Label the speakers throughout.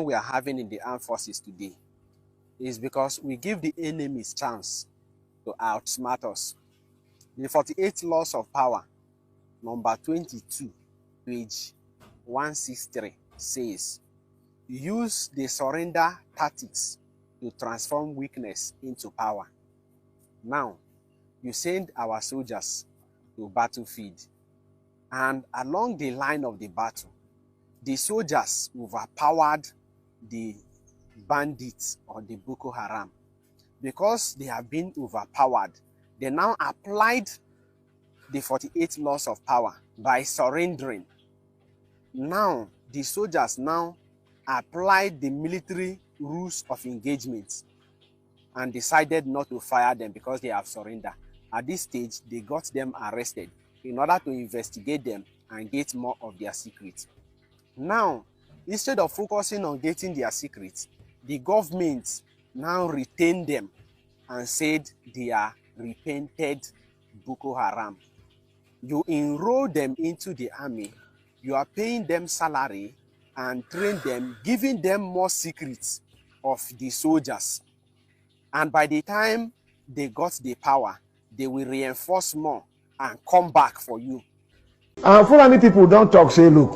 Speaker 1: we are having in the armed forces today is because we give the enemies chance to outsmart us. The 48 Laws of Power, number 22, page 163, says, use the surrender tactics to transform weakness into power. Now, you send our soldiers to battlefield, and along the line of the battle, the soldiers overpowered the bandits or the Boko Haram. Because they have been overpowered, they now applied the 48 Laws of Power by surrendering. Now, the soldiers now applied the military rules of engagement and decided not to fire them because they have surrendered. At this stage, they got them arrested in order to investigate them and get more of their secrets. Now, instead of focusing on getting their secrets, the government now retained them and said they are repented Boko Haram. You enroll them into the army, you are paying them salary and train them, giving them more secrets of the soldiers. And by the time they got the power, they will reinforce more and come back for you.
Speaker 2: Fulani people don't talk, say, look,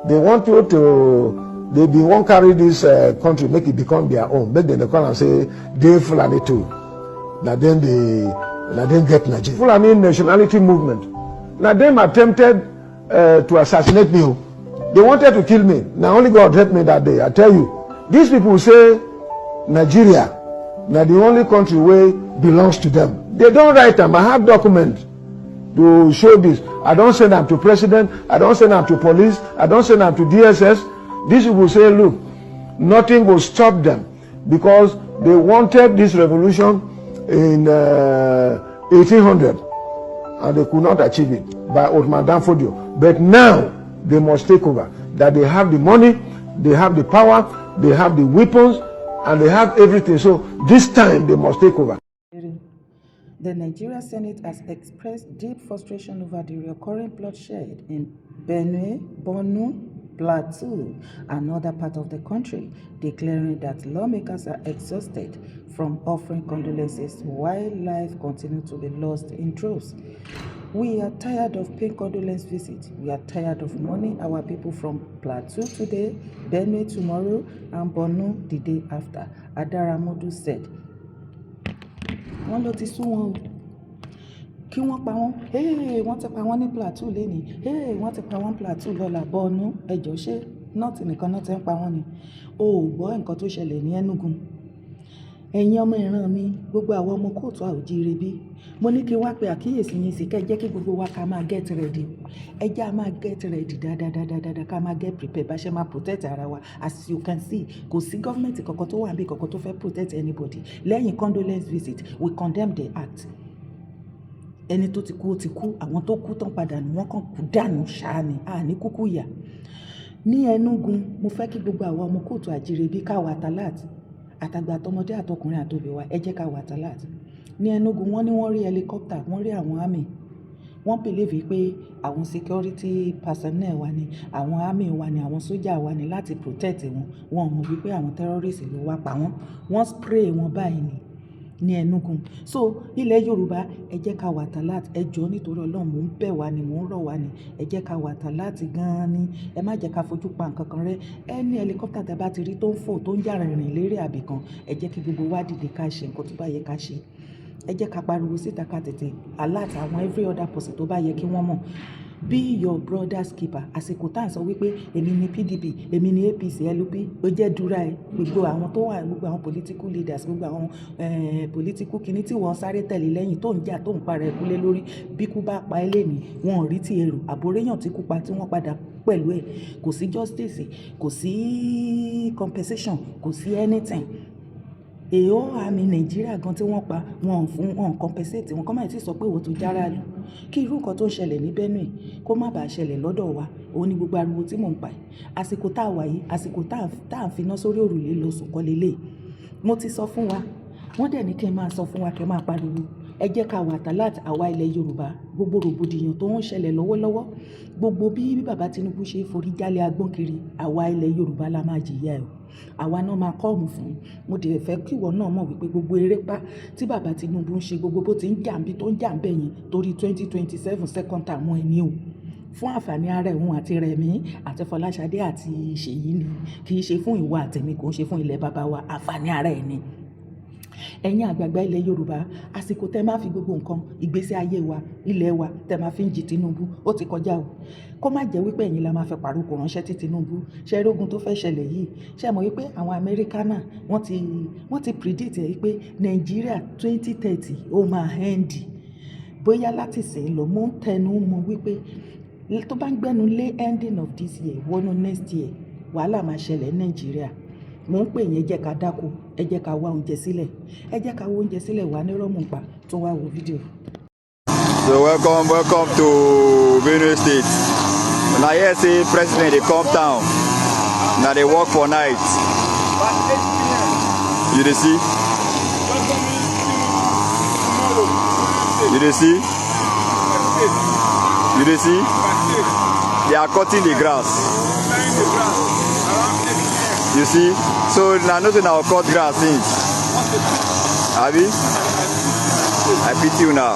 Speaker 2: they want you to, they won't carry this country, make it become their own. Make them come and say, they Fulani too. Now then get Nigeria. Fulani nationality movement. Now them attempted to assassinate me. They wanted to kill me. Now only God helped me that day. I tell you, these people say Nigeria, now the only country where belongs to them. They don't write them. I have documents to show this. I don't send them to president. I don't send them to police. I don't send them to DSS. These people say, look, nothing will stop them because they wanted this revolution in 1800 and they could not achieve it by Othman Dan Fodio. But now they must take over. That they have the money, they have the power, they have the weapons, and they have everything. So this time they must take over.
Speaker 3: The Nigeria Senate has expressed deep frustration over the recurring bloodshed in Benue, Borno, Plateau, and other parts of the country, declaring that lawmakers are exhausted from offering condolences while lives continue to be lost in droves. We are tired of paying condolence visits. We are tired of mourning our people from Plateau today, Benue tomorrow, and Borno the day after, Adaramodu said. Wọ́n ló ti sún wọn o kí wọ́n pa wọ́n wọ́n ti pa wọ́n ní Plateau lẹ́nìí wọ́n ti pa wọ́n Plateau lọ́la Borno ẹjọ́ ṣé nọ́ọ̀tì nìkan náà ti ń pa wọ́n ni o ò gbọ́ nǹkan tó ṣẹlẹ̀ ní Enugu ẹ̀yin ọmọ ìran mi gbogbo àwọn ọmọ kóòtù àòjíire bí mo ní kí wá pe àkíyèsí yín sí kẹ́ jẹ́ kí gbogbo wa ká máa get ready ẹ jẹ́ á máa get ready dáadáa ká máa get prepare bá ṣe máa protect ara wa as you can see kò sí gọ́ọ̀mẹ̀ntì kankan tó wà níbi kankan tó fẹ́ protect anybody lẹ́yìn condolence visit we condemn the act ẹni tó ti kú ó ti kú àwọn tó kú tán padà ní wọ́n kàn kú dànù ṣáá ni àní kúkú yà ní Enugu mo fẹ́ kí gbogbo àwọn ọmọ kóòtù àjíire bí ká wà talat àtàgbà àtọmọdé àtọkùnrin àtòbí wa ẹ jẹ́ ká wà talat ní Enugu wọ́n ní wọ́n rí helicopter wọ́n rí àwọn army wọ́n believe pé àwọn security personnel wa ni àwọn army wa ni àwọn sójà wa ni láti protect wọn mọ̀ wípé àwọn terrorists ló wá pa wọ́n spray wọn báyìí ni ní Enugu so ilẹ̀ Yorùbá ẹ jẹ́ ká wà talat ẹ jọ̀ọ́ nítorí Ọlọ́run mò ń bẹ̀ wá ni mò ń rọ̀ wá ni ẹ jẹ́ ká wà talat gan-an ni ẹ má jẹ́ ká fojú pa nǹkan kan rẹ́ ẹni helicopter tẹ́ bá ti rí tó ń fò tó ń jà rìnrìn lérí àbí kan ẹ jẹ́ kí gbogbo wa dìde ká ṣe nǹkan tó bá yẹ ká ṣe ẹ jẹ́ ká pariwo síta ká tètè alert àwọn every other person tó bá yẹ kí wọ́n mọ̀ be your brother's keeper àsìkò tá à ń sọ wípé èmi ni PDP èmi ni APC LP ó jẹ́ dúrà ẹ gbogbo àwọn tó wà gbogbo àwọn political leaders gbogbo àwọn political kinní tí wọ́n sáré tẹ̀lé lẹ́yìn tó ń jà tó ń para ẹ̀kú lé lórí bí kú bá pa ẹ́ lẹ́ni wọn ò rí ti èrò àbóréyàn tí kú pa tí wọ́n padà pẹ̀lú ẹ̀ kò sí justice kò sí compensation kò sí anything èèó àmì Nàìjíríà gan tí wọ́n pa wọn fún wọn compensate wọn kọ́ máa ti sọ pé òwò tó jára lù kí irú nǹkan tó ń ṣẹlẹ̀ ní Benue kó má bàa ṣẹlẹ̀ lọ́dọ̀ wa òun ni gbogbo ariwo tí mò ń pa àsìkò tá a wà yìí àsìkò tá à ń finá sórí òrùlé lọ sùn kọ́ lélẹ̀ mo ti sọ fún wa wọ́n dẹ̀ ní kí n máa sọ fún wa kí n máa pariwo ẹ jẹ́ ká wà tàláàtì àwa ilẹ̀ Yorùbá, gbogbo rògbòdìyàn tó ń ṣẹlẹ̀ lọ́wọ́lọ́wọ́, gbogbo bí bàbá Tinubu ṣe forí jálẹ̀ agbọ́n kiri, àwa ilẹ̀ Yorùbá la máa jìyà ẹ̀ o, àwa náà máa kọ́ọ̀mù fún. Mo dẹ̀ fẹ́ kí ìwọ náà mọ̀ wípé gbogbo erépá tí bàbá Tinubu ń ṣe, gbogbo bó ti ń jàǹbí tó ń jàǹbẹ̀ yẹn torí 2027 second term ẹ̀ ní o, fún àǹfààní ara ẹ̀hún àti Rẹ̀mí àti Fọláṣadé àti Ṣèyí ni, kì í ṣe fún ìwà àtẹ̀mí, kò ń ṣe fún ilẹ̀ bàbá wa, àǹfààní ara ẹ̀ ni. Ẹ̀yin àgbààgbà ilẹ̀ Yorùbá, àsìkò tẹ́ máa fi gbogbo nǹkan ìgbésí ayé wa, ilẹ̀ wa tẹ́ máa fi ń jí Tinubu ó ti kọjá o. Kó má jẹ́ wípé ẹ̀yin la máa fẹ́ pàrókò ránṣẹ́ tí Tinubu. Ṣé rógun tó fẹ́ ṣẹlẹ̀ yìí, ṣé mọ̀ wípé àwọn Amẹ́ríkà náà wọ́n ti predict ẹ̀ wípé Nàìjíríà 2030 ó máa end. Bóyá láti sìn lọ mọ́ ń tẹnu mọ́ wípé tó bá ń gbẹ́nu lé ending of this year wọnú next year, wàhálà máa ṣẹlẹ̀ ní Nàìjíríà. Mo ń pè yín, ẹ jẹ́ ká dáko, ẹ jẹ́ ká wá oúnjẹ sílẹ̀, ẹ jẹ́ ká wá oúnjẹ sílẹ̀ wà ní rọ́mùpá tó wá wo fídíò.
Speaker 4: So welcome to Benue State. Now here say president dey come town. Now they work for night. You dey see? You dey see? You dey see? They are cutting the grass. You see? So now nothing now cut grass since. Abi? I pity you now.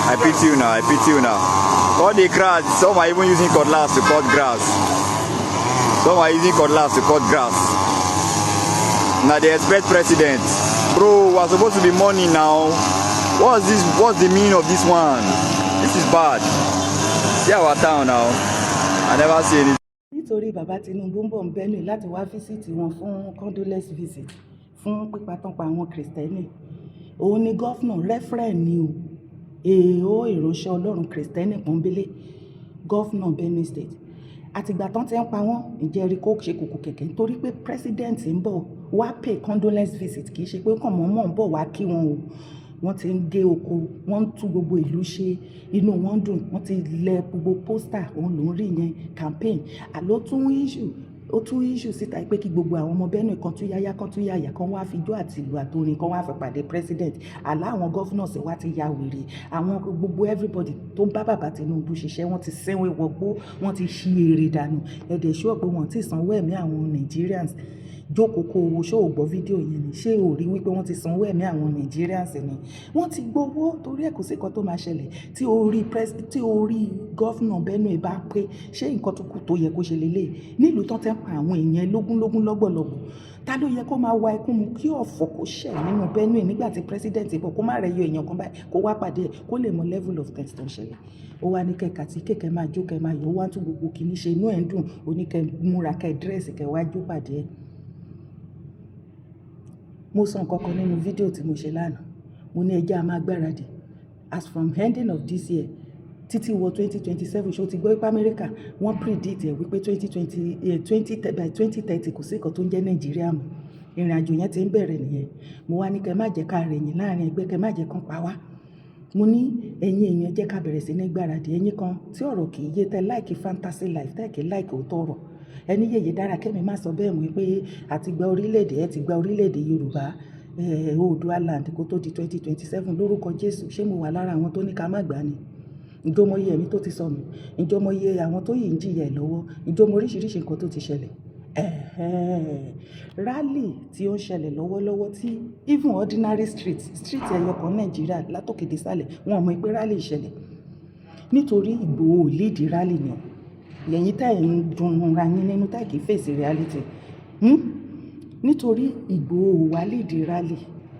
Speaker 4: I pity you now. I pity you now. All the grass, some are even using cutlass to cut grass. Some are using cutlass to cut grass. Now they expect president. Bro, we're supposed to be money now. What's this? What's the meaning of this one? This is bad. See our town now. I never see anything.
Speaker 3: Nítorí bàbá Tinubu ń bọ̀ ń Benue láti wá fíṣítì wọn fún condolence visit fún pípatánpa àwọn Kristẹni. Òun ni gọ́fúnà rẹ́fúrẹ́ǹ ni o, èèó ìránṣẹ́ Ọlọ́run Kristẹni pọ́nbélé, gọ́fúnà Benue State. Àtìgbà tán ti ń pa wọ́n, ǹjẹ́ rí kó ṣe kùkù kẹ̀kẹ́ nítorí pé president ń bọ̀ wá pay condolence visit, kì í ṣe pé kàn mọ́ ń bọ̀ wá kí wọn o. Wọ́n ti ń gé oko, wọ́n ń tú gbogbo ìlú ṣe, inú wọn dùn, wọ́n ti lẹ gbogbo pósítà, òun ló ń rí yẹn campaign. Àló tún issue síta pé kí gbogbo àwọn ọmọ Benue kan tún yáyá kan wá fi ijó àti ìlú àtorin kan wá fi pàdé president. Àlá àwọn governors wá ti ya wèrè, àwọn gbogbo everybody tó ń bá bàbá Tinubu ṣiṣẹ́, wọ́n ti sẹ́wọ̀n wọgbó, wọ́n ti ṣí èrè dànù. Ẹ̀dẹ̀ ṣọ́ pé wọ́n ti sanwó ẹ̀mí àwọn Nigerians. Jókòó kó owó, ṣó ò gbọ́ fídíò yẹn ni? Ṣé ò rí wípé wọ́n ti sanwó ẹ̀mí àwọn Nigerians ni? Wọ́n ti gbowó, torí ẹ̀ kò sí nǹkan tó máa ṣẹlẹ̀ tí orí gọ́fúnà Benue bá pé. Ṣé nǹkan tó kù tó yẹ kó ṣe lélẹ̀ nílùú tán tẹ́ ń pa àwọn èèyàn lógúnlógún lọ́gbọ̀lọ́gbọ̀? Ta ló yẹ kó máa wa ikú mu kí ọ̀fọ̀ kó ṣẹ̀ nínú Benue nígbà tí president bọ̀, kó má rẹ̀ yọ èèyàn kan báyìí kó wá pàdé ẹ̀ kó lè mọ level of things tó ń ṣẹlẹ̀? Ó wá ní kẹ̀kà tí kẹ̀kẹ́ máa jó, kẹ̀ máa yọ, ó wá tún gbogbo kìíní ṣe, inú ẹ̀ ń dùn, ó ní kẹ̀ múra, kẹ̀ dírẹ́sì, kẹ̀ wá jó pàdé ẹ̀. Mo sọ nǹkan kan nínú fídíò tí mo ṣe lánàá, mo ní ẹjẹ́ a máa gbáradì as from ending of this year títí wọ 2027. ṣó ti gbọ́ ipá Amẹ́ríkà wọ́n predict ẹ̀ wípé by 2030 kò sí nǹkan tó ń jẹ́ Nàìjíríà mọ́. Ìrìn àjò yẹn ti ń bẹ̀rẹ̀ nìyẹn. Mo wá ní kẹ́ má jẹ́ ká rẹ̀yìn láàrin ẹgbẹ́, kẹ́ má jẹ́ kán pa wá. Mo ní ẹ̀yin èèyàn jẹ́ ká bẹ̀rẹ̀ sí ní gbáradì. Ẹ̀yin kan tí ọ̀rọ̀ kì í yé, tẹ́ láìkì fantasy life, tẹ́ kì í láìkì òótọ́ ọ̀rọ̀. Ẹni yẹ̀yẹ̀ dára kẹ́mi má sọ bẹ́ẹ̀ mọ́ pé àti gba orílẹ̀-èdè, ẹ ti gba orílẹ̀-èdè Yorùbá, Oòduà land kó tó di 2027 lórúkọ Jésù. Ṣé mo wà lára àwọn tó ní ká má gbà ni? Ǹjọ́ mọ iye ẹ̀mí tó ti sọnù? Ǹjọ́ mọ iye àwọn tó yìí ń jìyà ẹ̀ lọ́wọ́? Ǹjọ́ mọ oríṣiríṣi nǹkan tó ti ṣẹlẹ̀? Rally tí ó ń ṣẹlẹ̀ lọ́wọ́lọ́wọ́ tí even ordinary street ẹyọ kan Nàìjíríà látòkè dé sàlẹ̀ wọn mọ̀ pé rally ṣẹlẹ̀ nítorí Ìgbòho lead rally ni. Lẹ́yìn tá ẹ̀ ń dunra yín nínú tá kìí fèsì reality. Nítorí Ìgbòho wà lead rally,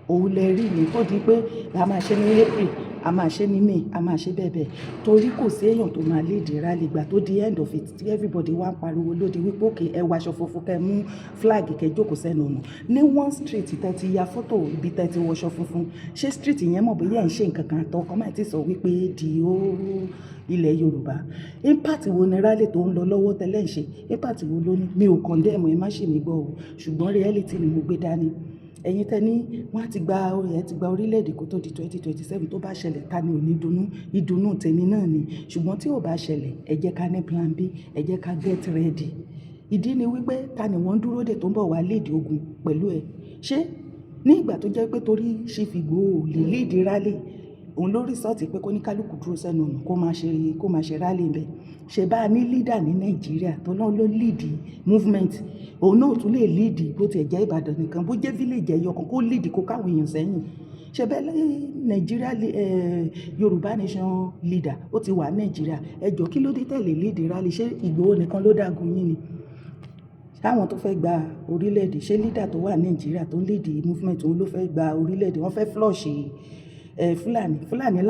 Speaker 3: òun lẹ rí ní tó di pé a máa ṣe ní April, a máa ṣe ní May, a máa ṣe bẹ́ẹ̀ bẹ́ẹ̀. Torí kò sí èèyàn tó máa lead rally gbà tó di end of it tí everybody wá ń pariwo lóde wípé òkè ẹ wọ aṣọ funfun, kẹ́ mú flag, kẹ́ jókòó sẹ́nu ọ̀nà. Ní one street tẹ́ ti ya fọ́tò ibi tẹ́ ti wọṣọ funfun, ṣé street yẹn mọ̀ bóyá ẹ̀ ń ṣe nǹkan kan àtọ́ kọ́ máa ti sọ wípé di ooo ilẹ̀ Yorùbá. Impact wo ni rally tó ń lọ lọ́wọ́ tẹ́lẹ̀ ń ṣe? Impact wo ló ní? Mi ò condemn, ẹ má ṣe mí gbọ́ o, ṣùgbọ́n reality ni mo gbé dání. Ẹ̀yin tẹ́ ní wọ́n ti gba orílẹ̀-èdè kó tó di 2027 tó bá ṣẹlẹ̀, ta ni ò ní dunnú? Ìdùnnú tèmi náà ni. Ṣùgbọ́n tí ò bá ṣẹlẹ̀, ẹ jẹ́ ká ní plan B, ẹ jẹ́ ká get ready. Ìdí ni wípé ta ni wọ́n dúró dè tó ń bọ̀ wá lead ogun pẹ̀lú ẹ? Ṣé ní ìgbà tó jẹ́ pé torí Chief Igboho lè lead rally òun ló rìsọ́ọ̀tì pé kó ní kálukú dúró sẹ́nu ọ̀nà kó máa ṣe rally ń bẹ̀. ṣe bá a ní leader ní Nàìjíríà tó náà ló lead movement òun náà tún lè lead bó tiẹ̀ jẹ́ Ìbàdàn nìkan bó jẹ́ village ẹ̀yọ kan kó lead kó káwọn èèyàn sẹ́yìn. ṣe bẹ́ẹ̀ Nàìjíríà Yorùbá nation leader ó ti wà Nàìjíríà ẹjọ́ kí ló dé tẹ̀lé lead rally ṣé Ìgbòho nìkan ló dágun yín ni táwọn tó fẹ́ gba orílẹ̀-èdè ṣé leader tó wà Nàìjíríà tó lead movement òun ló fẹ́ gba orílẹ̀-èdè wọ́n fẹ́ flush Fúlàní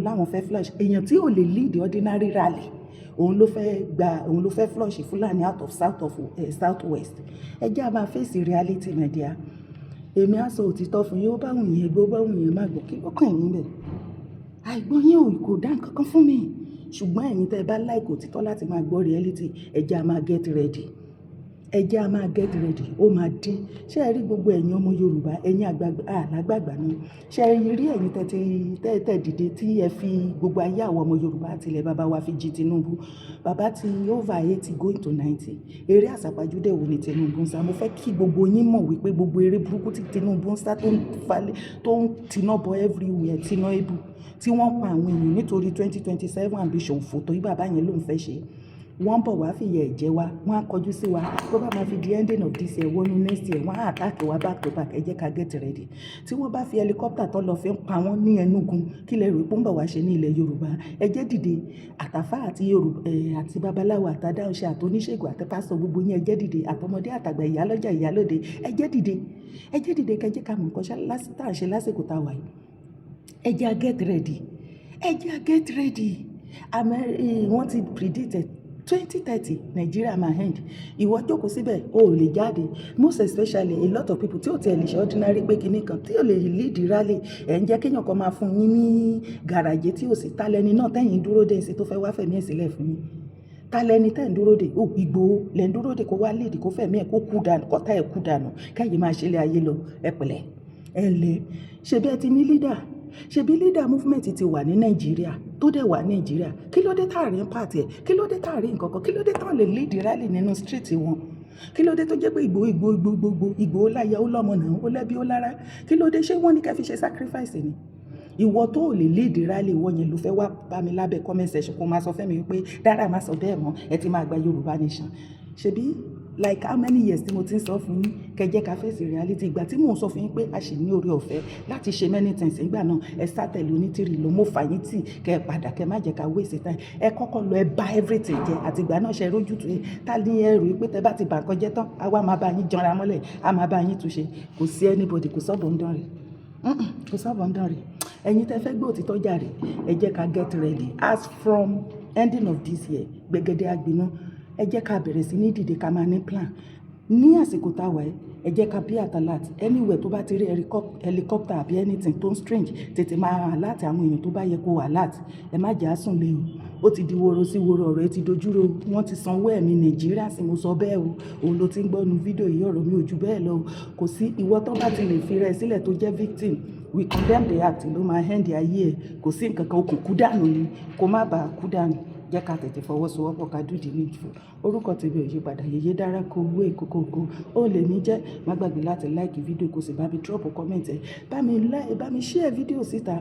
Speaker 3: láwọn fẹ́ flush èèyàn tí ò lè lead ordinary rally òun ló fẹ́ flush Fúlàní out of south west. ẹ jẹ́ a máa face reality media èmi á sọ òtítọ́ fún yín ó bá wùn yín gbó bá wùn yín má gbọ́ kí ó kàn yín bẹ̀ àìgbọ́n yín kò dá nǹkan kan fún mi ṣùgbọ́n ẹ̀yin tẹ́ ẹ bá like òtítọ́ láti máa gbọ́ reality ẹ jẹ́ a máa get ready ó máa dín ṣé ẹ rí gbogbo ẹ̀yin ọmọ Yorùbá ẹ̀yin àlágbàgbà náà ṣé ẹ rí ẹ̀yin tẹ́ dìde tí ẹ fi gbogbo ayé àwọn ọmọ Yorùbá àtìlẹ̀ bàbá wa fi jí Tinubu bàbá ti over 80 going to 90 eré àsàpàjúdé wo ni Tinubu ń sá mo fẹ́ kí gbogbo yín mọ̀ wípé gbogbo eré burúkú tí Tinubu ń sá tó ń tiná bọ everywhere tiná ebu tí wọ́n pa àwọn èèyàn nítorí 2027 ambition fòtò yí bàbá yẹn ló ń fẹ́ ṣe wọ́n bọ̀ wá fìyà ẹ̀jẹ̀ wa wọ́n á kọjú sí wa tó bá máa fi di ending of this year wọnú next year wọ́n á àtàkì wa back to back ẹ jẹ́ ká get ready tí wọ́n bá fi helicopter tó lọ fi ń pa wọ́n ní Enugu kí lẹ rò pé ń bọ̀ wá ṣe ní ilẹ̀ Yorùbá ẹ jẹ́ dìde àtàfà àti babaláwo àtàdáhùnṣe àtòníṣègùn àtẹ́pásọ gbogbo yín ẹ jẹ́ dìde àtọmọdé àtàgbà ìyálọ́jà ìyálóde ẹ jẹ́ dìde kẹjẹ́ ká mọ̀ nǹkan tá à ń ṣe lásìkò tá a wà yìí ẹ jẹ́ get ready wọ́n ti predict 2030 Nigeria máa end ìwọ jókòó síbẹ̀ o ò lè jáde most especially a lot of people tí ò tiẹ̀ lè ṣe ordinary pé kinní kan tí ò lè lead rally ẹ̀ ń jẹ́ kéèyàn kan máa fún yín ní gàràjé tí ò sí tálẹ́ni náà tẹ́yìn dúró dé sí tó fẹ́ wá fẹ̀mí ẹ̀ sílẹ̀ fún yín tálẹ́ni tẹ́ ń dúró dé Ìgbòho lẹ́ ń dúró dé kó wá lead kó fẹ̀mí ẹ̀ kó kú dànù kọ́tà ẹ̀ kú dànù káyìí máa ṣe ilé ayé lọ ẹ pẹ̀lẹ́ ẹ lẹ́ ṣe bí ẹ ti ní leader ṣebí leader movement ti wà ní Nàìjíríà tó dẹ̀ wà Nàìjíríà kí ló dé táàrin pàtì ẹ̀ kí ló dé táàrin nǹkankan kí ló dé táwọn lè lead rally nínú street wọn kí ló dé tó jẹ́ pé Ìgbòho láyà ó lọ́mọ náà ó lẹ́bí ó lára kí ló dé ṣé wọ́n ní ká fi ṣe sacrifice ni ìwọ tó lè lead rally ìwọ yẹn ló fẹ́ wá bá mi lábẹ́ comment section kó máa sọ fẹ́mi wípé dára máa sọ bẹ́ẹ̀ mọ́ ẹ ti máa gba Yorùbá nation ṣebí like how many years tí mo ti ń sọ fún yín kẹjẹ ká fèsì reality ìgbà tí mò ń sọ fún yín pé a ṣì ní oore ọ̀fẹ́ láti ṣe many things nígbà náà ẹ sátẹ̀lì onítìrì ló mọ̀ fàyín tì kẹ padà kẹ má jẹ́ ká waste time ẹ kọ́kọ́ lọ ẹ bá everything jẹ àtìgbà náà ṣe rójú tu ta ní ẹrù pé tẹ bá ti bà nǹkan jẹ́ tán àwa máa bá yín jọra mọ́lẹ̀ a máa bá yín túnṣe kò sí anybody kò sọ́bọ̀ ń dán rẹ̀ ẹ̀yin tẹ́ fẹ́ gbé òtítọ́ jàre ẹ jẹ́ ká get ready as from ending of this year gbẹgẹdẹ agbiná ẹ jẹ́ ká bẹ̀rẹ̀ sí ní dìde ká máa ní plan ní àsìkò tá a wà ẹ́ ẹ jẹ́ ká bí alert anywhere tó bá ti rí helicopter àbí anything tó ń strange tètè máa alert àwọn èèyàn tó bá yẹ kó alert ẹ má jẹ́ àsùn lé o ó ti di woro sí woro ọ̀rọ̀ ẹ ti dojúrò wọ́n ti sanwó ẹ̀mí Nàìjíríà sí mo sọ bẹ́ẹ̀ o òun ló ti ń gbọ́nu fídíò yìí ọ̀rọ̀ mi ò jù bẹ́ẹ̀ lọ kò sí ìwọ tó bá ti lè fi rẹ̀ sílẹ̀ tó jẹ́ victim we condemn the act ló máa end ayé ẹ̀ kò sí nǹkan kan okùn kú dànù ni kó má bàa kú dànù jẹ́ ká tètè fọwọ́sowọ́pọ̀ ká dùdì ní ìfò orúkọ tèmi ò yí padà Yèyé Dára kó owó èkókòkò ó lè mí jẹ́ má gbàgbé láti like fídíò kó sì bá mi drop comment ẹ̀ bá mi share fídíò síta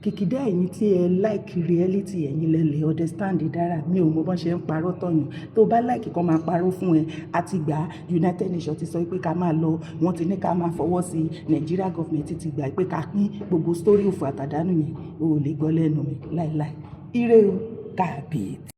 Speaker 3: kìkìdá ẹ̀yin tí ẹ like reality ẹ̀yin lẹ́lẹ̀ understand Dára mi ò mọ bọ́n ṣe ń parọ́ tọ̀yàn tó bá like kan máa parọ́ fún ẹ àti gbà United Nations ti sọ pé ká máa lọ wọ́n ti ní ká máa fọwọ́ sí Nigeria government ti gbà pé ká pín gbogbo story òfò àtàdánù yẹn o ò lè gbọ́ lẹ́nu mi láìláì ire o káàbíyèsí.